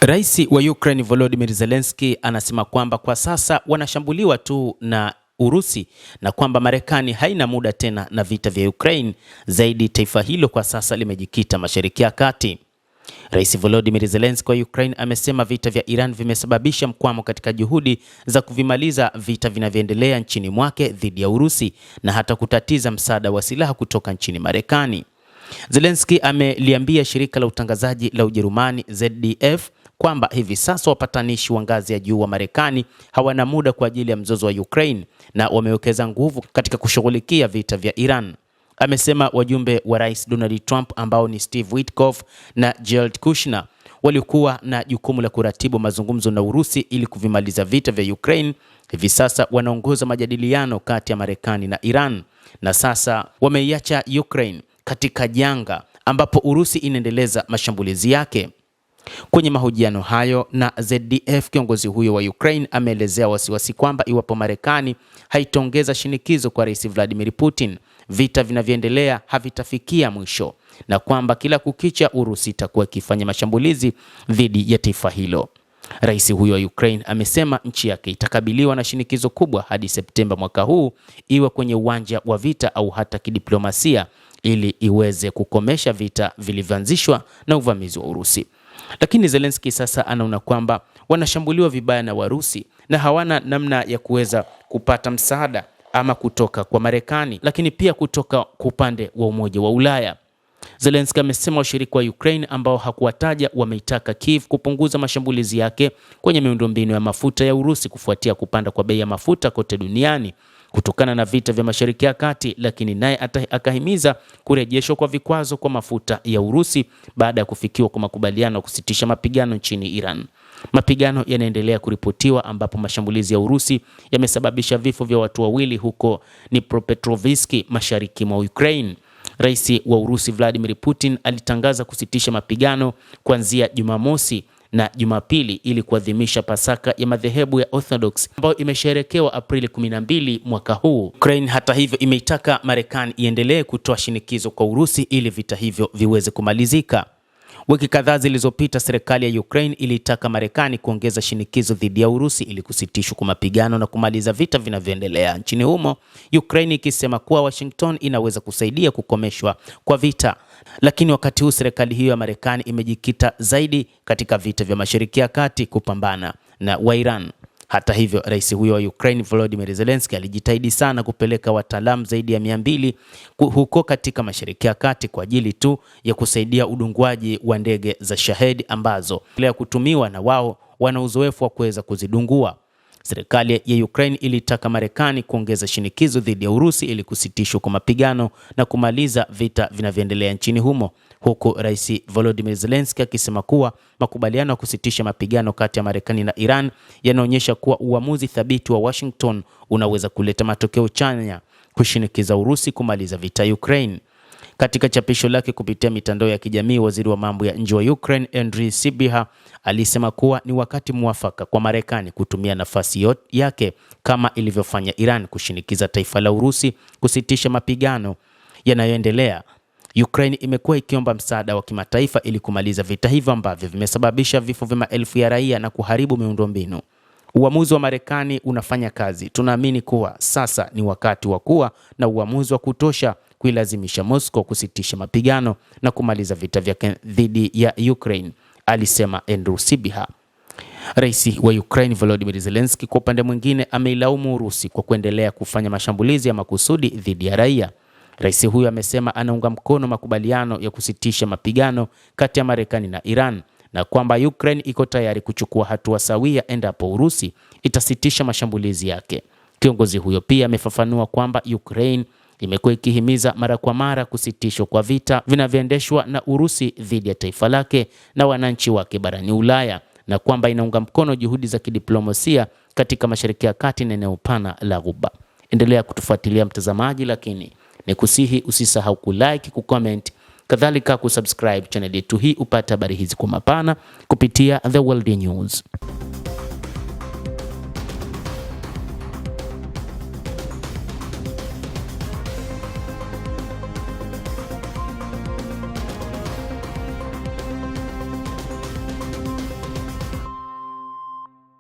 Rais wa Ukraine Volodymyr Zelensky anasema kwamba kwa sasa wanashambuliwa tu na Urusi na kwamba Marekani haina muda tena na vita vya Ukraine. Zaidi, taifa hilo kwa sasa limejikita Mashariki ya Kati. Rais Volodymyr Zelensky wa Ukraine amesema vita vya Iran vimesababisha mkwamo katika juhudi za kuvimaliza vita vinavyoendelea nchini mwake dhidi ya Urusi na hata kutatiza msaada wa silaha kutoka nchini Marekani. Zelensky ameliambia shirika la utangazaji la Ujerumani ZDF kwamba hivi sasa wapatanishi wa ngazi ya juu wa Marekani hawana muda kwa ajili ya mzozo wa Ukraine na wamewekeza nguvu katika kushughulikia vita vya Iran. Amesema wajumbe wa Rais Donald Trump ambao ni Steve Witkoff na Jared Kushner walikuwa na jukumu la kuratibu mazungumzo na Urusi ili kuvimaliza vita vya Ukraine. Hivi sasa wanaongoza majadiliano kati ya Marekani na Iran na sasa wameiacha Ukraine katika janga ambapo Urusi inaendeleza mashambulizi yake. Kwenye mahojiano hayo na ZDF, kiongozi huyo wa Ukraine ameelezea wasiwasi kwamba iwapo Marekani haitaongeza shinikizo kwa Rais Vladimir Putin, vita vinavyoendelea havitafikia mwisho na kwamba kila kukicha Urusi itakuwa ikifanya mashambulizi dhidi ya taifa hilo. Rais huyo wa Ukraine amesema nchi yake itakabiliwa na shinikizo kubwa hadi Septemba mwaka huu, iwe kwenye uwanja wa vita au hata kidiplomasia, ili iweze kukomesha vita vilivyoanzishwa na uvamizi wa Urusi. Lakini Zelensky sasa anaona kwamba wanashambuliwa vibaya na Warusi na hawana namna ya kuweza kupata msaada ama kutoka kwa Marekani, lakini pia kutoka kwa upande wa Umoja wa Ulaya. Zelensky amesema washirika wa Ukraine ambao hakuwataja wameitaka Kiev kupunguza mashambulizi yake kwenye miundombinu ya mafuta ya Urusi kufuatia kupanda kwa bei ya mafuta kote duniani kutokana na vita vya Mashariki ya Kati, lakini naye akahimiza kurejeshwa kwa vikwazo kwa mafuta ya Urusi baada ya kufikiwa kwa makubaliano kusitisha mapigano nchini Iran. Mapigano yanaendelea kuripotiwa ambapo mashambulizi ya Urusi yamesababisha vifo vya watu wawili huko Dnipropetrovsk, mashariki mwa Ukraine. Rais wa Urusi Vladimir Putin alitangaza kusitisha mapigano kuanzia Jumamosi na Jumapili ili kuadhimisha Pasaka ya madhehebu ya Orthodox ambayo imesherekewa Aprili 12 mwaka huu. Ukraine hata hivyo imeitaka Marekani iendelee kutoa shinikizo kwa Urusi ili vita hivyo viweze kumalizika. Wiki kadhaa zilizopita serikali ya Ukraine ilitaka Marekani kuongeza shinikizo dhidi ya Urusi ili kusitishwa kwa mapigano na kumaliza vita vinavyoendelea nchini humo, Ukraine ikisema kuwa Washington inaweza kusaidia kukomeshwa kwa vita. Lakini wakati huu serikali hiyo ya Marekani imejikita zaidi katika vita vya Mashariki ya Kati kupambana na wa Iran. Hata hivyo, rais huyo wa Ukraine Volodymyr Zelensky alijitahidi sana kupeleka wataalamu zaidi ya 200 huko katika Mashariki ya Kati kwa ajili tu ya kusaidia udunguaji wa ndege za Shahed ambazo ya kutumiwa na wao wana uzoefu wa kuweza kuzidungua. Serikali ya Ukraine ilitaka Marekani kuongeza shinikizo dhidi ya Urusi ili kusitishwa kwa mapigano na kumaliza vita vinavyoendelea nchini humo, huku Rais Volodymyr Zelensky akisema kuwa makubaliano ya kusitisha mapigano kati ya Marekani na Iran yanaonyesha kuwa uamuzi thabiti wa Washington unaweza kuleta matokeo chanya kushinikiza Urusi kumaliza vita Ukraine. Katika chapisho lake kupitia mitandao ya kijamii, waziri wa mambo ya nje wa Ukraine Andriy Sybiha alisema kuwa ni wakati mwafaka kwa Marekani kutumia nafasi yake kama ilivyofanya Iran kushinikiza taifa la Urusi kusitisha mapigano yanayoendelea. Ukraine imekuwa ikiomba msaada wa kimataifa ili kumaliza vita hivyo ambavyo vimesababisha vifo vya maelfu ya raia na kuharibu miundombinu. Uamuzi wa Marekani unafanya kazi. Tunaamini kuwa sasa ni wakati wa kuwa na uamuzi wa kutosha kuilazimisha Moscow kusitisha mapigano na kumaliza vita vyake dhidi ya Ukraine, alisema Andriy Sybiha. Rais wa Ukraine Volodymyr Zelensky kwa upande mwingine ameilaumu Urusi kwa kuendelea kufanya mashambulizi ya makusudi dhidi ya raia. Rais huyo amesema anaunga mkono makubaliano ya kusitisha mapigano kati ya Marekani na Iran na kwamba Ukraine iko tayari kuchukua hatua sawia endapo Urusi itasitisha mashambulizi yake. Kiongozi huyo pia amefafanua kwamba Ukraine imekuwa ikihimiza mara kwa mara kusitishwa kwa vita vinavyoendeshwa na Urusi dhidi ya taifa lake na wananchi wake barani Ulaya na kwamba inaunga mkono juhudi za kidiplomasia katika Mashariki ya Kati na eneo pana la Ghuba. Endelea kutufuatilia mtazamaji, lakini nikusihi usisahau kulike, kucomment, kadhalika kusubscribe channel yetu hii upate habari hizi kwa mapana kupitia The World News.